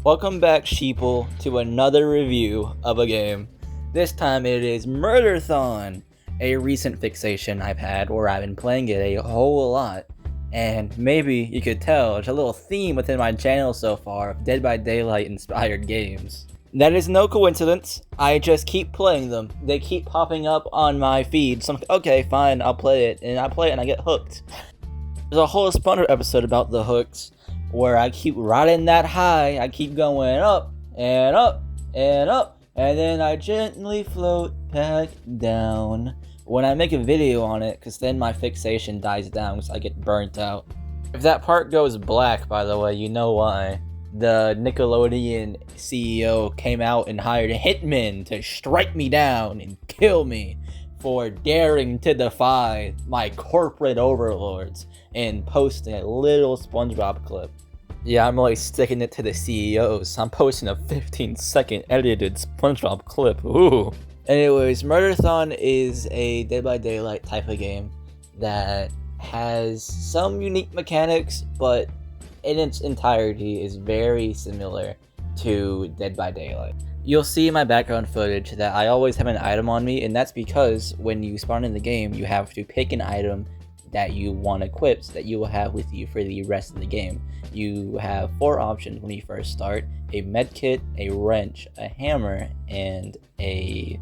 Welcome back, sheeple, to another review of a game. This time it is Murderthon, a recent fixation I've had where I've been playing it a whole lot. And maybe you could tell there's a little theme within my channel so far of Dead by Daylight inspired games. That is no coincidence, I just keep playing them. They keep popping up on my feed, so I'm like, okay, fine, I'll play it, and I play it and I get hooked. There's a whole Spawner episode about the hooks, where I keep riding that high, I keep going up, and up, and up, and then I gently float back down when I make a video on it, because then my fixation dies down because I get burnt out. If that part goes black, by the way, you know why. The Nickelodeon CEO came out and hired hitmen to strike me down and kill me for daring to defy my corporate overlords and posting a little SpongeBob clip. Yeah, I'm really sticking it to the CEOs. I'm posting a 15-second edited SpongeBob clip. Ooh. Anyways, Murderthon is a Dead by Daylight type of game that has some unique mechanics, but in its entirety is very similar to Dead by Daylight. You'll see in my background footage that I always have an item on me, and that's because when you spawn in the game, you have to pick an item that you want equipped that you will have with you for the rest of the game. You have 4 options when you first start: a medkit, a wrench, a hammer, and a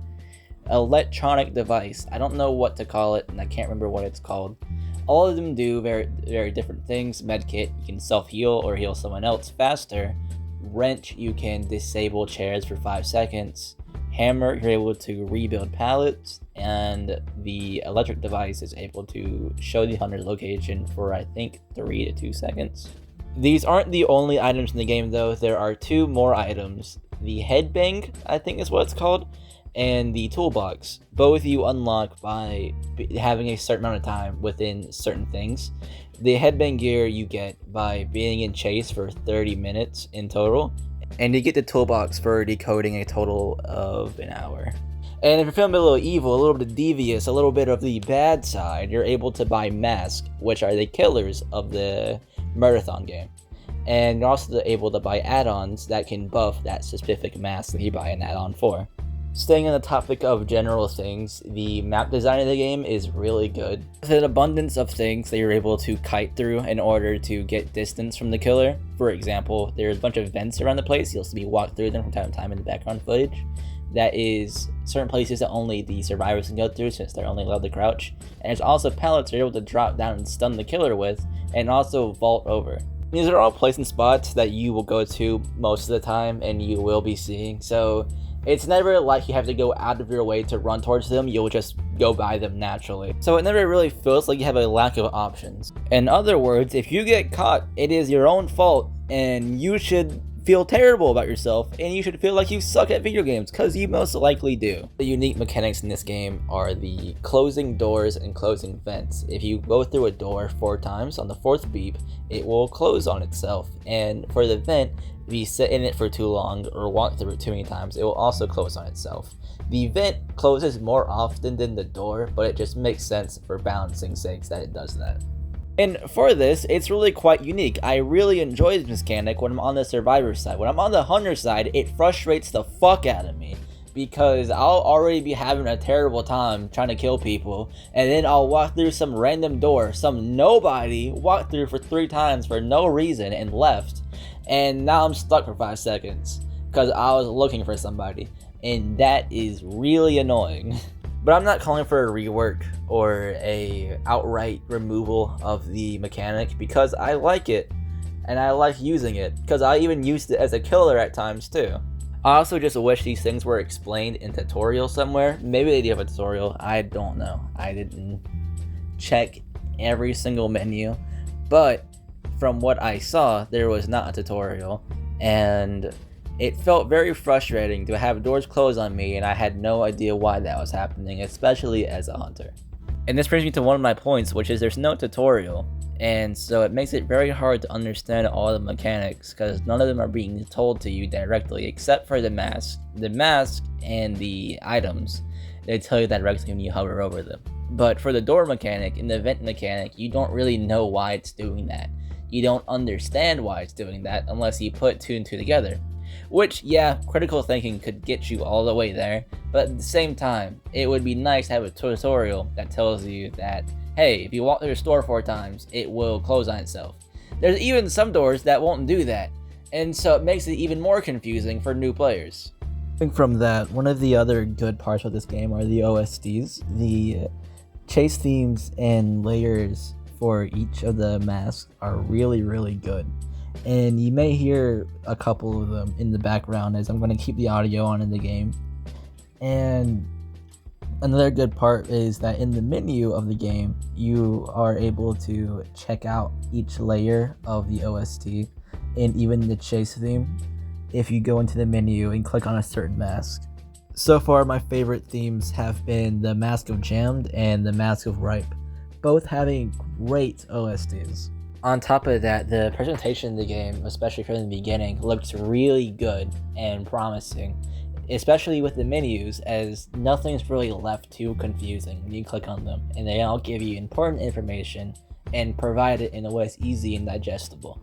electronic device. I don't know what to call it, and I can't remember what it's called. All of them do very different things. Medkit, you can self-heal or heal someone else faster. Wrench, you can disable chairs for 5 seconds. Hammer, you're able to rebuild pallets. And the electric device is able to show the hunter's location for, I think, 3 to 2 seconds. These aren't the only items in the game, though. There are 2 more items. The headbang, I think is what it's called, and the toolbox. Both you unlock by having a certain amount of time within certain things. The headbang gear you get by being in chase for 30 minutes in total, and you get the toolbox for decoding a total of an hour. And if you're feeling a little evil, a little bit devious, a little bit of the bad side, you're able to buy masks, which are the killers of the Murderthon game. And you're also able to buy add-ons that can buff that specific mask that you buy an add-on for. Staying on the topic of general things, the map design of the game is really good. With an abundance of things that you're able to kite through in order to get distance from the killer. For example, there's a bunch of vents around the place. You'll see me walk through them from time to time in the background footage. That is certain places that only the survivors can go through since they're only allowed to crouch. And there's also pallets you're able to drop down and stun the killer with, and also vault over. These are all placement spots that you will go to most of the time and you will be seeing, so it's never like you have to go out of your way to run towards them, you'll just go by them naturally. So it never really feels like you have a lack of options. In other words, if you get caught, it is your own fault, and you should feel terrible about yourself, and you should feel like you suck at video games, because you most likely do. The unique mechanics in this game are the closing doors and closing vents. If you go through a door 4 times, on the 4th beep, it will close on itself. And for the vent, if you sit in it for too long or walk through it too many times, it will also close on itself. The vent closes more often than the door, but it just makes sense for balancing sakes that it does that. And for this, it's really quite unique. I really enjoy this mechanic when I'm on the survivor side. When I'm on the hunter side, it frustrates the fuck out of me, because I'll already be having a terrible time trying to kill people, and then I'll walk through some random door some nobody walked through for 3 times for no reason and left, and now I'm stuck for 5 seconds because I was looking for somebody, and that is really annoying. But I'm not calling for a rework or a outright removal of the mechanic, because I like it and I like using it, because I even used it as a killer at times too. I also just wish these things were explained in tutorial somewhere. Maybe they do have a tutorial, I don't know. I didn't check every single menu, but from what I saw, there was not a tutorial, and it felt very frustrating to have doors close on me and I had no idea why that was happening, especially as a hunter. And this brings me to one of my points, which is there's no tutorial, and so it makes it very hard to understand all the mechanics, because none of them are being told to you directly, except for the mask. The mask and the items, they tell you that directly when you hover over them. But for the door mechanic and the vent mechanic, you don't really know why it's doing that. You don't understand why it's doing that unless you put 2 and 2 together. which, yeah, critical thinking could get you all the way there, but at the same time, it would be nice to have a tutorial that tells you that, hey, if you walk through the store 4 times, it will close on itself. There's even some doors that won't do that, and so it makes it even more confusing for new players. From that, one of the other good parts of this game are the OSTs. The chase themes and layers for each of the masks are really, really good. And you may hear a couple of them in the background as I'm going to keep the audio on in the game. And another good part is that in the menu of the game, you are able to check out each layer of the OST and even the chase theme if you go into the menu and click on a certain mask. So far, my favorite themes have been the Mask of Jammed and the Mask of Ripe, both having great OSTs. On top of that, the presentation of the game, especially from the beginning, looks really good and promising, especially with the menus, as nothing's really left too confusing when you click on them, and they all give you important information and provide it in a way that's easy and digestible.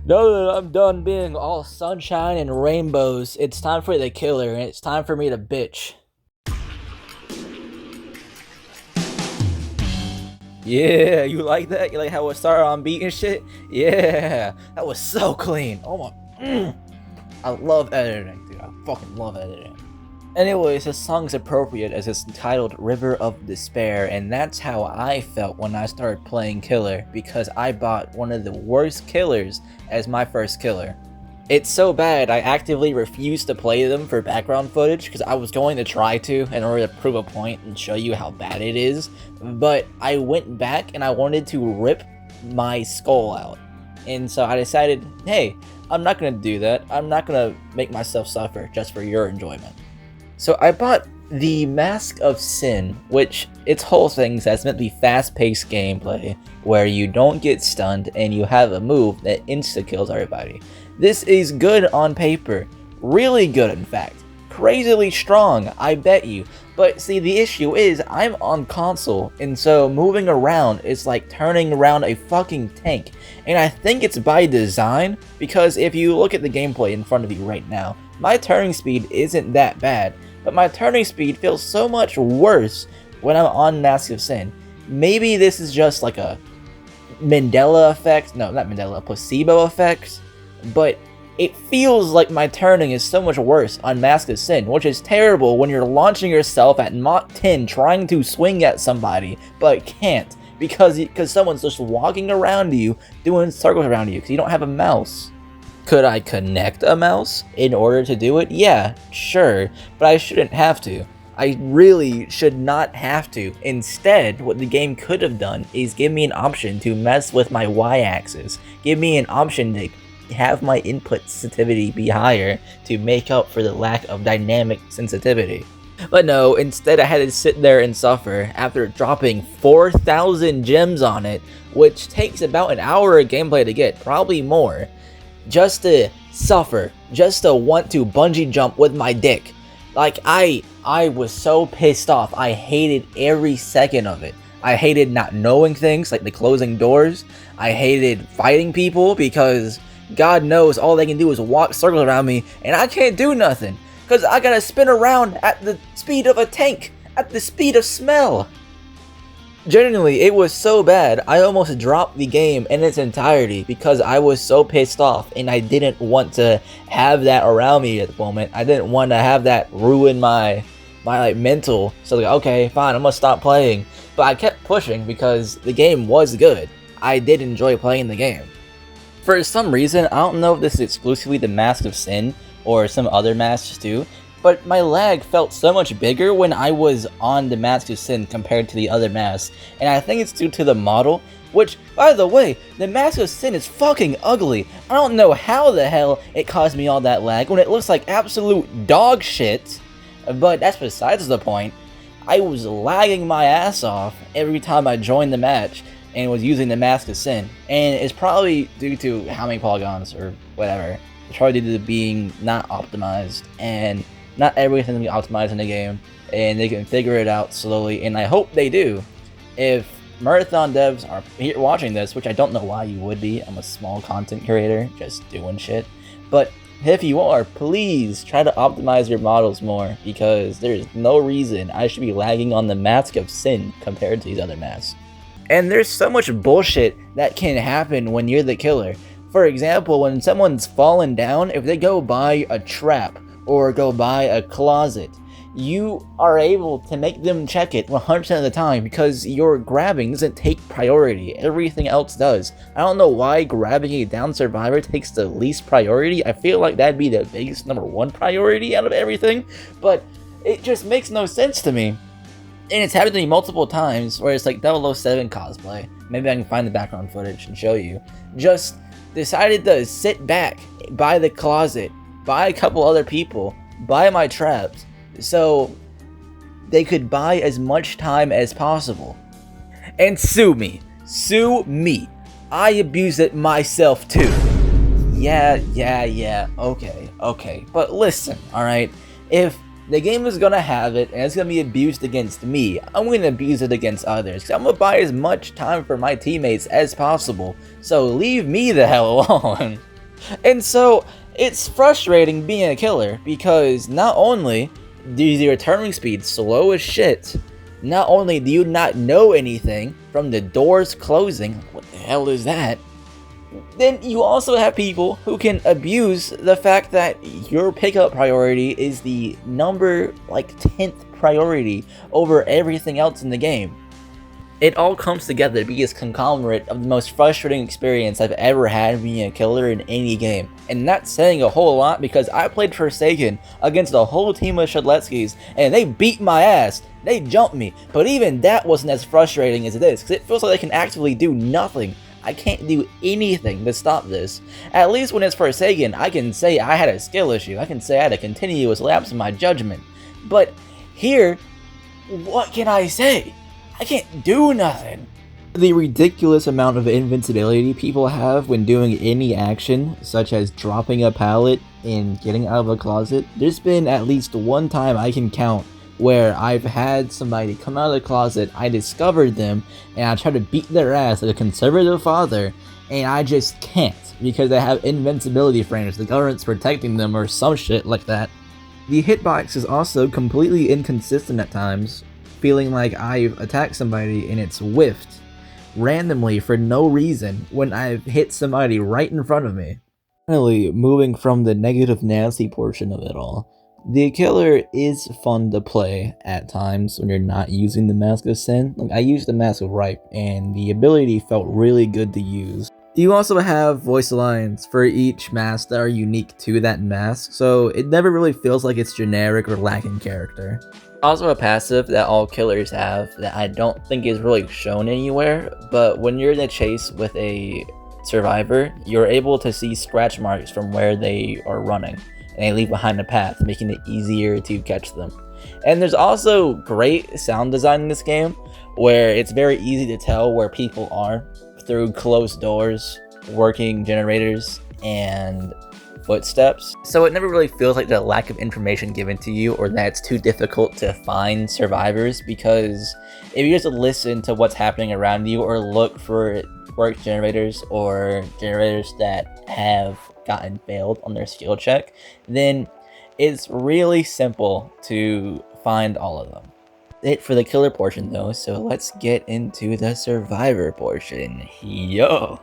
Now that I'm done being all sunshine and rainbows, it's time for the killer, and it's time for me to bitch. Yeah, you like that? You like how it started on beat and shit? Yeah, that was so clean. Oh my, I love editing, dude. I fucking love editing. Anyways, this song's appropriate as it's titled River of Despair, and that's how I felt when I started playing Killer, because I bought one of the worst killers as my first killer. It's so bad, I actively refused to play them for background footage because I was going to try to in order to prove a point and show you how bad it is, but I went back and I wanted to rip my skull out. And so I decided, hey, I'm not going to do that. I'm not going to make myself suffer just for your enjoyment. So I bought the Mask of Sin, which its whole thing says meant to be fast-paced gameplay where you don't get stunned and you have a move that insta-kills everybody. This is good on paper, really good in fact, crazily strong, I bet you. But see, the issue is I'm on console, and so moving around is like turning around a fucking tank. And I think it's by design, because if you look at the gameplay in front of you right now, my turning speed isn't that bad, but my turning speed feels so much worse when I'm on Mask of Sin. Maybe this is just like a Mandela effect, no, not Mandela, a placebo effect, but it feels like my turning is so much worse on Mask of Sin, which is terrible when you're launching yourself at Mach 10 trying to swing at somebody, but can't, because someone's just walking around you, doing circles around you, because you don't have a mouse. Could I connect a mouse in order to do it? Yeah, sure, but I shouldn't have to. I really should not have to. Instead, what the game could have done is give me an option to mess with my y-axis. Give me an option to have my input sensitivity be higher to make up for the lack of dynamic sensitivity. But no, instead I had to sit there and suffer after dropping 4,000 gems on it, which takes about an hour of gameplay to get, probably more, just to suffer, just to want to bungee jump with my dick. Like, I was so pissed off. I hated every second of it. I hated not knowing things, like the closing doors. I hated fighting people because God knows all they can do is walk circles around me and I can't do nothing because I gotta spin around at the speed of a tank, at the speed of smell. Genuinely, it was so bad, I almost dropped the game in its entirety because I was so pissed off and I didn't want to have that around me at the moment. I didn't want to have that ruin my like mental. So like, okay, fine, I'm gonna stop playing. But I kept pushing because the game was good. I did enjoy playing the game. For some reason, I don't know if this is exclusively the Mask of Sin or some other masks too, but my lag felt so much bigger when I was on the Mask of Sin compared to the other masks, and I think it's due to the model, which, by the way, the Mask of Sin is fucking ugly. I don't know how the hell it caused me all that lag when it looks like absolute dog shit, but that's besides the point. I was lagging my ass off every time I joined the match and was using the Mask of Sin, and it's probably due to how many polygons or whatever. It's probably due to being not optimized, and not everything can be optimized in the game, and they can figure it out slowly, and I hope they do. If Murderthon devs are watching this, which I don't know why you would be, I'm a small content creator just doing shit, but If you are, please try to optimize your models more, because there's no reason I should be lagging on the Mask of Sin compared to these other masks. And there's so much bullshit that can happen when you're the killer. For example, when someone's fallen down, if they go by a trap or go by a closet, you are able to make them check it 100% of the time, because your grabbing doesn't take priority. Everything else does. I don't know why grabbing a down survivor takes the least priority. I feel like that'd be the biggest #1 priority out of everything, but it just makes no sense to me. And it's happened to me multiple times where it's like 007 cosplay. Maybe I can find the background footage and show you. Just decided to sit back by the closet, by a couple other people, by my traps, so they could buy as much time as possible. And sue me. Sue me. I abuse it myself too. Yeah, okay. But listen, alright? If the game is gonna have it, and it's gonna be abused against me, I'm gonna abuse it against others, because I'm gonna buy as much time for my teammates as possible, so leave me the hell alone. And so, it's frustrating being a killer, because not only is your turning speed slow as shit, not only do you not know anything from the doors closing, what the hell is that? Then you also have people who can abuse the fact that your pickup priority is the number, like 10th priority over everything else in the game. It all comes together to be this conglomerate of the most frustrating experience I've ever had being a killer in any game. And that's saying a whole lot, because I played Forsaken against a whole team of Shadletskis, and they beat my ass. They jumped me. But even that wasn't as frustrating as it is, because it feels like they can actively do nothing. I can't do anything to stop this. At least when it's Forsaken, I can say I had a skill issue. I can say I had a continuous lapse in my judgment. But here, what can I say? I can't do nothing. The ridiculous amount of invincibility people have when doing any action, such as dropping a pallet and getting out of a closet, there's been at least one time I can count where I've had somebody come out of the closet, I discovered them, and I tried to beat their ass like a conservative father, and I just can't, because they have invincibility frames, the government's protecting them or some shit like that. The hitbox is also completely inconsistent at times, feeling like I've attacked somebody and it's whiffed randomly for no reason when I've hit somebody right in front of me. Finally, moving from the negative Nancy portion of it all, the killer is fun to play at times when you're not using the Mask of Sin. Like, I used the Mask of Ripe, and the ability felt really good to use. You also have voice lines for each mask that are unique to that mask, so it never really feels like it's generic or lacking character. Also a passive that all killers have that I don't think is really shown anywhere, but when you're in a chase with a survivor, you're able to see scratch marks from where they are running, and they leave behind a path, making it easier to catch them. And there's also great sound design in this game, where it's very easy to tell where people are through closed doors, working generators, and footsteps. So it never really feels like the lack of information given to you, or that it's too difficult to find survivors, because if you just listen to what's happening around you, or look for work generators or generators that have gotten failed on their skill check, then it's really simple to find all of them. It for the killer portion though, so let's get into the survivor portion. Yo!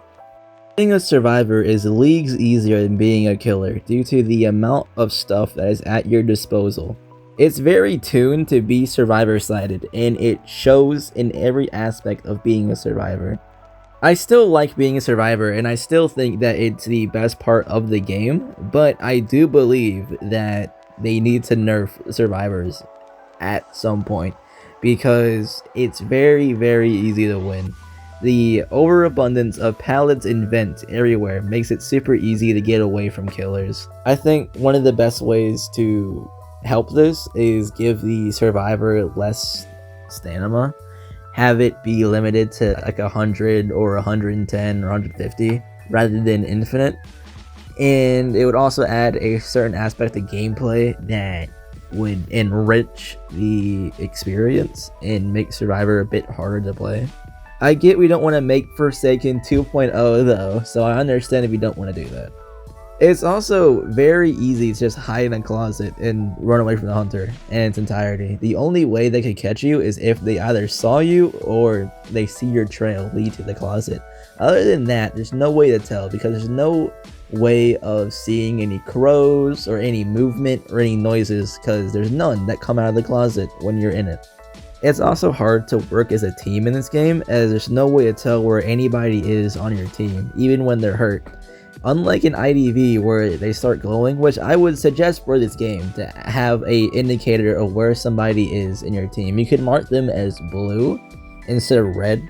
Being a survivor is leagues easier than being a killer due to the amount of stuff that is at your disposal. It's very tuned to be survivor-sided, and it shows in every aspect of being a survivor. I still like being a survivor, and I still think that it's the best part of the game, but I do believe that they need to nerf survivors at some point, because it's very, very easy to win. The overabundance of pallets and vents everywhere makes it super easy to get away from killers. I think one of the best ways to help this is give the survivor less stamina. Have it be limited to like 100 or 110 or 150 rather than infinite. And it would also add a certain aspect of gameplay that would enrich the experience and make Survivor a bit harder to play. I get we don't want to make Forsaken 2.0 though, so I understand if you don't want to do that. It's also very easy to just hide in a closet and run away from the hunter in its entirety. The only way they could catch you is if they either saw you or they see your trail lead to the closet. Other than that, there's no way to tell because there's no way of seeing any crows or any movement or any noises because there's none that come out of the closet when you're in it. It's also hard to work as a team in this game as there's no way to tell where anybody is on your team, even when they're hurt. Unlike in IDV where they start glowing, which I would suggest for this game to have a indicator of where somebody is in your team. You could mark them as blue instead of red,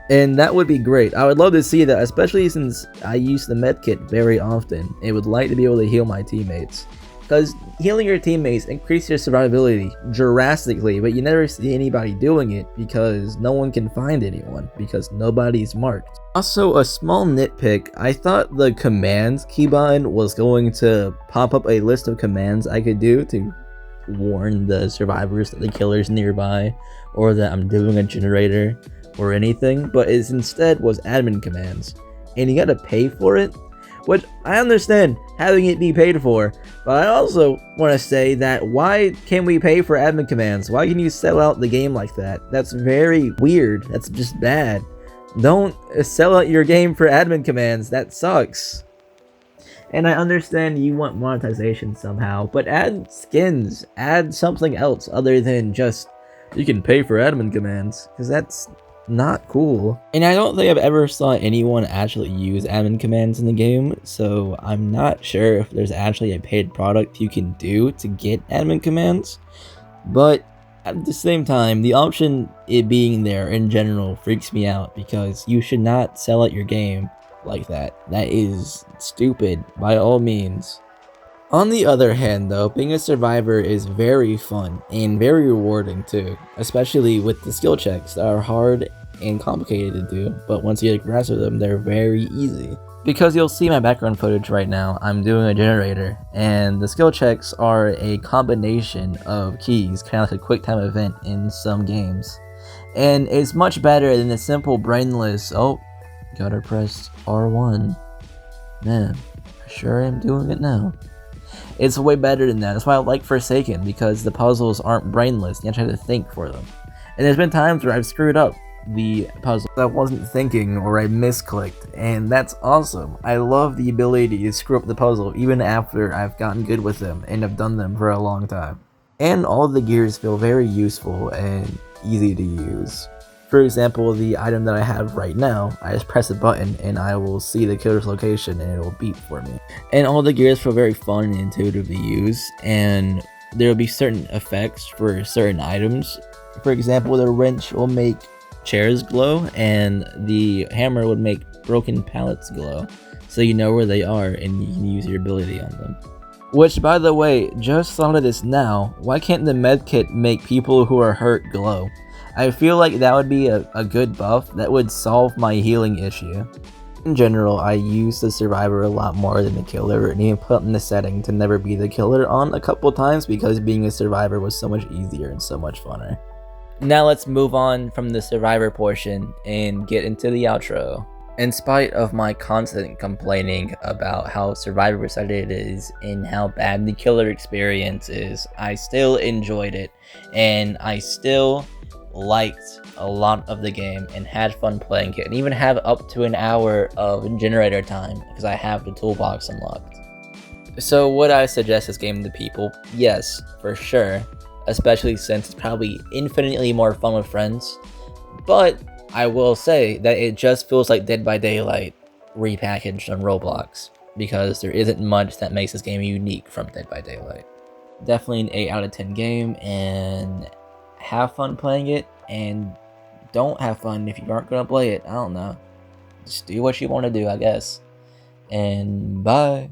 and that would be great. I would love to see that, especially since I use the medkit very often. I would like to be able to heal my teammates, because healing your teammates increases your survivability drastically, but you never see anybody doing it because no one can find anyone because nobody's marked. Also, a small nitpick, I thought the commands keybind was going to pop up a list of commands I could do to warn the survivors that the killer's nearby or that I'm doing a generator or anything, but it instead was admin commands, and you gotta pay for it, which I understand having it be paid for, but I also want to say that why can we pay for admin commands? Why can you sell out the game like that? That's very weird. That's just bad. Don't sell out your game for admin commands. That sucks. And I understand you want monetization somehow, but add skins. Add something else other than just you can pay for admin commands, because that's not cool. And I don't think I've ever saw anyone actually use admin commands in the game, so I'm not sure if there's actually a paid product you can do to get admin commands. But at the same time, the option it being there in general freaks me out because you should not sell out your game like that. That is stupid by all means. On the other hand though, being a survivor is very fun and very rewarding too, especially with the skill checks that are hard and complicated to do, but once you get a grasp of them, they're very easy. Because you'll see my background footage right now, I'm doing a generator, and the skill checks are a combination of keys, kind of like a quick time event in some games. And it's much better than the simple brainless, oh, gotta press R1. Man, I sure am doing it now. It's way better than that. That's why I like Forsaken, because the puzzles aren't brainless, you actually have to think for them. And there's been times where I've screwed up the puzzle I wasn't thinking or I misclicked, and that's awesome. I love the ability to screw up the puzzle even after I've gotten good with them and have done them for a long time. And all of the gears feel very useful and easy to use. For example, the item that I have right now, I just press a button and I will see the killer's location and it will beep for me. And all the gears feel very fun and intuitive to use, and there will be certain effects for certain items. For example, the wrench will make chairs glow and the hammer would make broken pallets glow, so you know where they are and you can use your ability on them. Which, by the way, just thought of this now, why can't the medkit make people who are hurt glow? I feel like that would be a good buff that would solve my healing issue. In general, I use the survivor a lot more than the killer, and even put in the setting to never be the killer on a couple times because being a survivor was so much easier and so much funner. Now let's move on from the survivor portion and get into the outro. In spite of my constant complaining about how survivor-sided it is and how bad the killer experience is, I still enjoyed it, and I still liked a lot of the game and had fun playing it, and even have up to an hour of generator time because I have the toolbox unlocked. So would I suggest this game to people? Yes, for sure. Especially since it's probably infinitely more fun with friends, but I will say that it just feels like Dead by Daylight repackaged on Roblox, because there isn't much that makes this game unique from Dead by Daylight. Definitely an 8 out of 10 game, and have fun playing it, and don't have fun if you aren't going to play it. I don't know. Just do what you want to do, I guess. And bye.